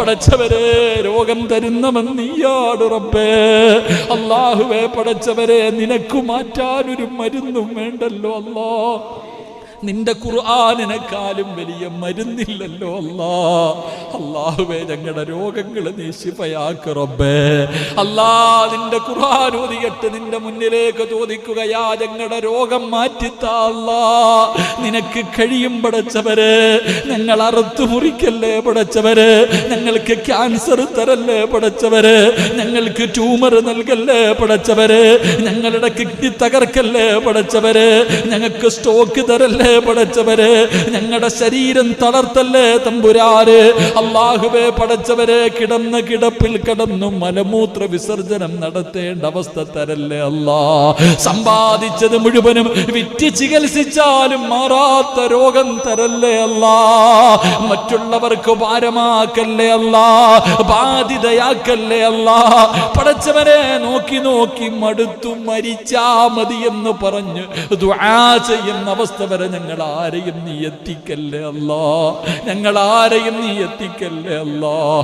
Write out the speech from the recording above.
പടച്ചവരെ രോഗം തരുന്നവൻ നീയാണ് റബ്ബേ. അല്ലാഹുവേ പടച്ചവരെ നിനക്ക് മാറ്റാനൊരു മരുന്നും വേണ്ടല്ലോ അല്ലാ. നിന്റെ ഖുർആനിനെക്കാളും വലിയ മരുന്നില്ലല്ലോ അല്ലാ. അല്ലാഹുവേ ഞങ്ങളുടെ രോഗങ്ങൾ നീ ശിഫയാക്ക് റബ്ബേ. അല്ലാ നിന്റെ ഖുർആൻ ഓതിയിട്ട് നിന്റെ മുന്നിലേക്ക് ചോദിക്കുകയാ, ഞങ്ങളുടെ രോഗം മാറ്റിത്താ അല്ലാ. നിനക്ക് കഴിയും പടച്ചവരെ. ഞങ്ങൾ അറുത്തു മുറിക്കല്ലേ പടച്ചവരെ. ഞങ്ങൾക്ക് ക്യാൻസർ തരല്ലേ പടച്ചവരെ. ഞങ്ങൾക്ക് ട്യൂമർ നൽകല്ലേ പടച്ചവരെ. ഞങ്ങളുടെ കിഡ്നി തകർക്കല്ലേ പടച്ചവരെ. ഞങ്ങൾക്ക് സ്റ്റോക്ക് തരല്ലേ പടച്ചവരെ. ഞങ്ങളുടെ ശരീരം തളർത്തല്ലേ തമ്പുരാന്. അല്ലാഹുവേ പടച്ചവരെ കിടന്ന കിടപ്പിൽ കിടന്നു മലമൂത്ര വിസർജനം നടത്തേണ്ട അവസ്ഥ തരല്ലേ അല്ലാ. സമ്പാദിച്ചത് മുഴുവനും വിറ്റ് ചികിത്സിച്ചാലും മാറാത്ത രോഗം തരല്ലേ അല്ലാ. മറ്റുള്ളവർക്ക് ഭാരമാക്കല്ലേ അല്ലാ. ബാധിതയാക്കല്ലേ അല്ലാ. പടച്ചവനെ നോക്കി നോക്കി മടുത്തു മരിച്ചാ മതി എന്ന് പറഞ്ഞ് ദുആ ചെയ്യുന്ന അവസ്ഥ വരെ ഞങ്ങൾ ആരെയും നീ എത്തിക്കല്ലേ അല്ലാ. ഞങ്ങൾ ആരെയും നീ എത്തിക്കല്ലേ അല്ലാ.